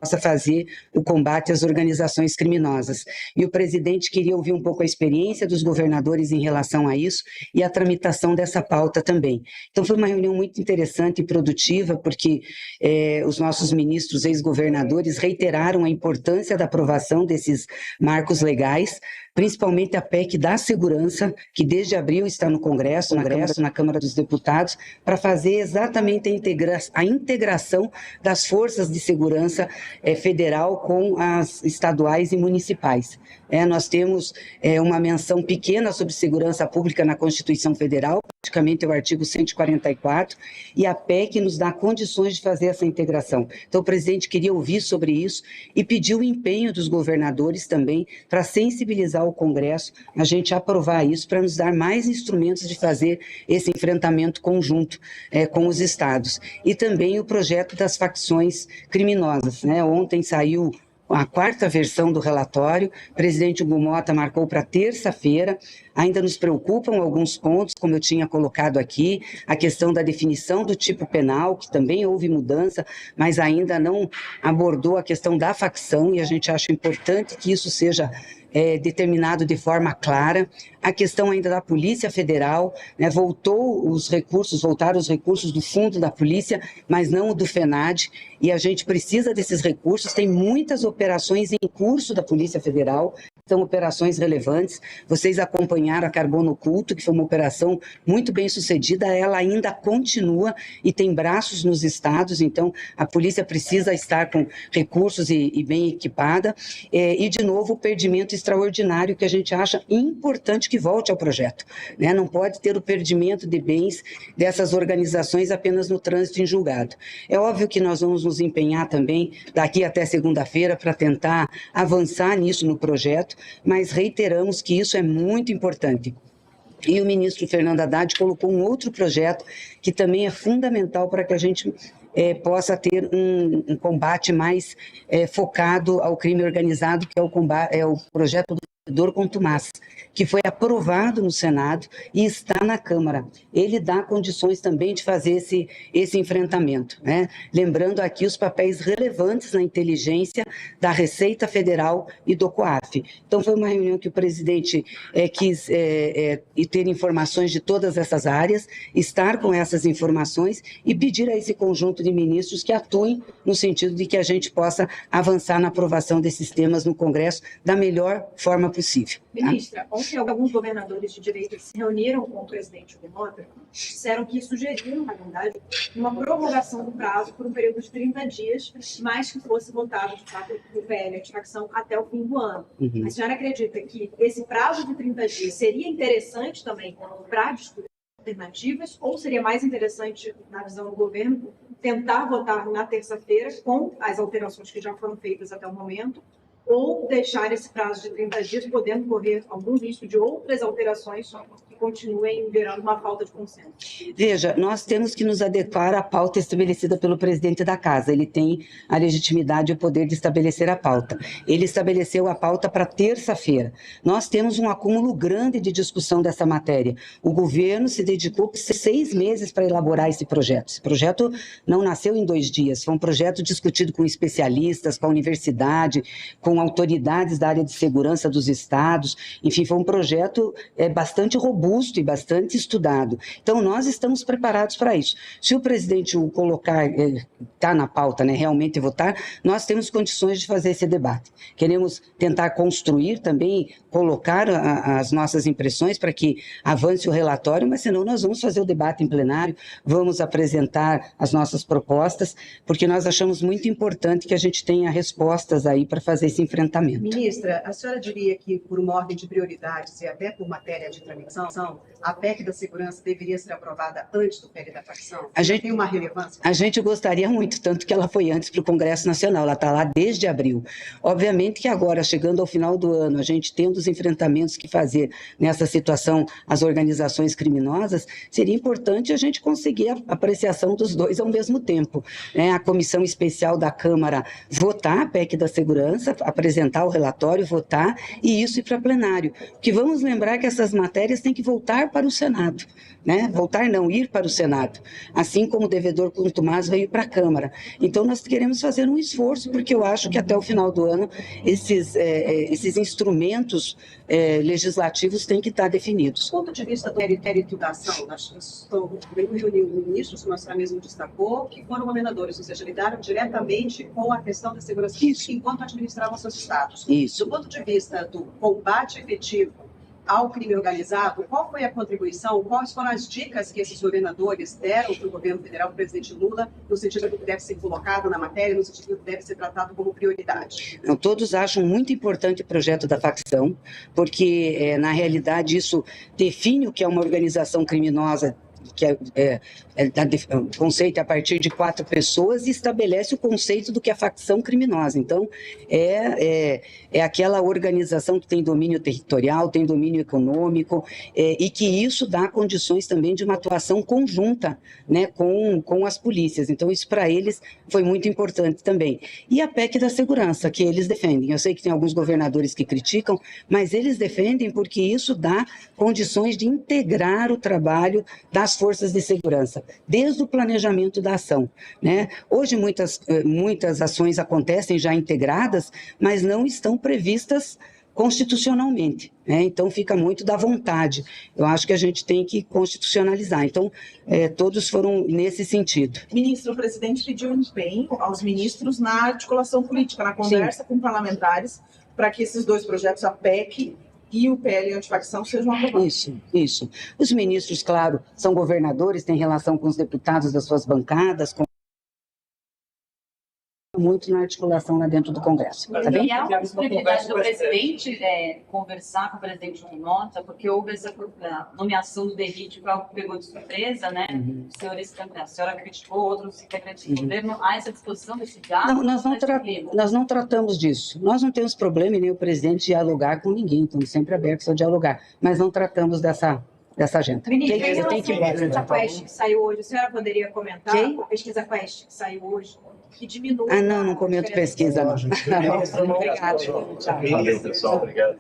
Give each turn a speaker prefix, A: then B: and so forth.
A: possa fazer o combate às organizações criminosas. E o presidente queria ouvir um pouco a experiência dos governadores em relação a isso e a tramitação dessa pauta também. Então foi uma reunião muito interessante e produtiva, porque os nossos ministros ex-governadores reiteraram a importância da aprovação desses marcos legais, principalmente a PEC da segurança, que desde abril está no Congresso, na Câmara dos Deputados, para fazer exatamente a integração das forças de segurança federal com as estaduais e municipais. Nós temos uma menção pequena sobre segurança pública na Constituição Federal, praticamente é o artigo 144, e a PEC nos dá condições de fazer essa integração. Então, o presidente queria ouvir sobre isso e pediu o empenho dos governadores também para sensibilizar o Congresso, a gente aprovar isso para nos dar mais instrumentos de fazer esse enfrentamento conjunto com os estados. E também o projeto das facções criminosas. Ontem saiu a 4ª versão do relatório, o presidente Hugo Motta marcou para terça-feira. Ainda nos preocupam alguns pontos, como eu tinha colocado aqui, a questão da definição do tipo penal, que também houve mudança, mas ainda não abordou a questão da facção, e a gente acha importante que isso seja determinado de forma clara. A questão ainda da Polícia Federal, voltaram os recursos do fundo da Polícia, mas não o do FENAD, e a gente precisa desses recursos. Tem muitas operações em curso da Polícia Federal, são operações relevantes. Vocês acompanharam a Carbono Oculto, que foi uma operação muito bem sucedida, ela ainda continua e tem braços nos estados, então a polícia precisa estar com recursos e bem equipada, e de novo o perdimento extraordinário, que a gente acha importante que volte ao projeto. Não pode ter o perdimento de bens dessas organizações apenas no trânsito em julgado. É óbvio que nós vamos nos empenhar também daqui até segunda-feira para tentar avançar nisso no projeto, mas reiteramos que isso é muito importante. E o ministro Fernando Haddad colocou um outro projeto que também é fundamental para que a gente possa ter um combate mais focado ao crime organizado, que é o projeto do Dor Contumaz, que foi aprovado no Senado e está na Câmara. Ele dá condições também de fazer esse enfrentamento. Lembrando aqui os papéis relevantes na inteligência da Receita Federal e do COAF. Então, foi uma reunião que o presidente quis ter informações de todas essas áreas, estar com essas informações e pedir a esse conjunto de ministros que atuem no sentido de que a gente possa avançar na aprovação desses temas no Congresso da melhor forma possível.
B: Ministra, ontem alguns governadores de direita se reuniram com o presidente Hugo Motta, disseram que sugeriram, na verdade, uma prorrogação do prazo por um período de 30 dias, mas que fosse votado, de fato, o PL de facção até o fim do ano. A senhora acredita que esse prazo de 30 dias seria interessante também para discutir alternativas, ou seria mais interessante, na visão do governo, tentar votar na terça-feira com as alterações que já foram feitas até o momento, ou deixar esse prazo de 30 dias, podendo correr algum risco de outras alterações que continuem gerando uma falta de consenso?
A: Veja, nós temos que nos adequar à pauta estabelecida pelo presidente da Casa. Ele tem a legitimidade e o poder de estabelecer a pauta. Ele estabeleceu a pauta para terça-feira. Nós temos um acúmulo grande de discussão dessa matéria. O governo se dedicou 6 meses para elaborar esse projeto. Esse projeto não nasceu em 2 dias, foi um projeto discutido com especialistas, com a universidade, com autoridades da área de segurança dos estados. Enfim, foi um projeto bastante robusto e bastante estudado. Então, nós estamos preparados para isso. Se o presidente o colocar, está na pauta, realmente votar, nós temos condições de fazer esse debate. Queremos tentar construir também, colocar as nossas impressões para que avance o relatório, mas senão nós vamos fazer o debate em plenário, vamos apresentar as nossas propostas, porque nós achamos muito importante que a gente tenha respostas aí para fazer esse enfrentamento.
C: Ministra, a senhora diria que, por uma ordem de prioridades e até por matéria de tramitação, a PEC da segurança deveria ser aprovada antes do PEC da facção? Tem uma relevância?
A: A gente gostaria muito, tanto que ela foi antes para o Congresso Nacional, ela está lá desde abril. Obviamente que agora, chegando ao final do ano, a gente tendo os enfrentamentos que fazer nessa situação, as organizações criminosas, seria importante a gente conseguir a apreciação dos dois ao mesmo tempo. A Comissão Especial da Câmara votar a PEC da segurança, apresentar o relatório, votar, e isso ir para plenário. Porque vamos lembrar que essas matérias têm que voltar voltar para o Senado, né? Voltar não, ir para o Senado, assim como o devedor contumaz veio para a Câmara. Então, nós queremos fazer um esforço, porque eu acho que até o final do ano esses instrumentos legislativos têm que estar definidos.
C: Do ponto de vista do mérito da ação, nós reuniu ministros, como a senhora mesmo destacou, que foram governadores, ou seja, lidaram diretamente com a questão da segurança pública enquanto administravam seus estados.
A: Isso.
C: Do ponto de vista do combate efetivo ao crime organizado, qual foi a contribuição, quais foram as dicas que esses governadores deram para o governo federal, para o presidente Lula, no sentido do que deve ser colocado na matéria, no sentido do que deve ser tratado como prioridade?
A: Não, todos acham muito importante o projeto da facção, porque, na realidade, isso define o que é uma organização criminosa, que o conceito é a partir de 4 pessoas, e estabelece o conceito do que é facção criminosa. Então, é aquela organização que tem domínio territorial, tem domínio econômico, e que isso dá condições também de uma atuação conjunta, né, com as polícias. Então, isso para eles foi muito importante também. E a PEC da segurança, que eles defendem. Eu sei que tem alguns governadores que criticam, mas eles defendem porque isso dá condições de integrar o trabalho das forças de segurança, desde o planejamento da ação, né? Hoje muitas ações acontecem já integradas, mas não estão previstas constitucionalmente, né? Então fica muito da vontade. Eu acho que a gente tem que constitucionalizar. Então, todos foram nesse sentido.
D: Ministro, o presidente pediu empenho aos ministros na articulação política, na conversa com parlamentares, para que esses 2 projetos, a PEC e o PL antifacção, sejam aprovados.
A: Isso. Os ministros, claro, são governadores, têm relação com os deputados das suas bancadas, muito na articulação lá dentro do Congresso. Tá bem?
E: E há uma possibilidade do presidente conversar com o presidente Mota, porque houve essa nomeação do DERIT, que algo pegou de surpresa, né? A senhora criticou, outros integrantes do governo. Há essa disposição desse diálogo?
A: Não, nós não tratamos disso. Nós não temos problema em nem o presidente dialogar com ninguém, estamos sempre abertos a dialogar, mas não tratamos dessa agenda.
B: Ministro, tem que pesquisa Quest que saiu hoje, a senhora poderia comentar? A pesquisa Quest que saiu hoje, que diminui...
A: Não comento pesquisa, não.
F: Obrigado. Valeu, pessoal. Obrigado.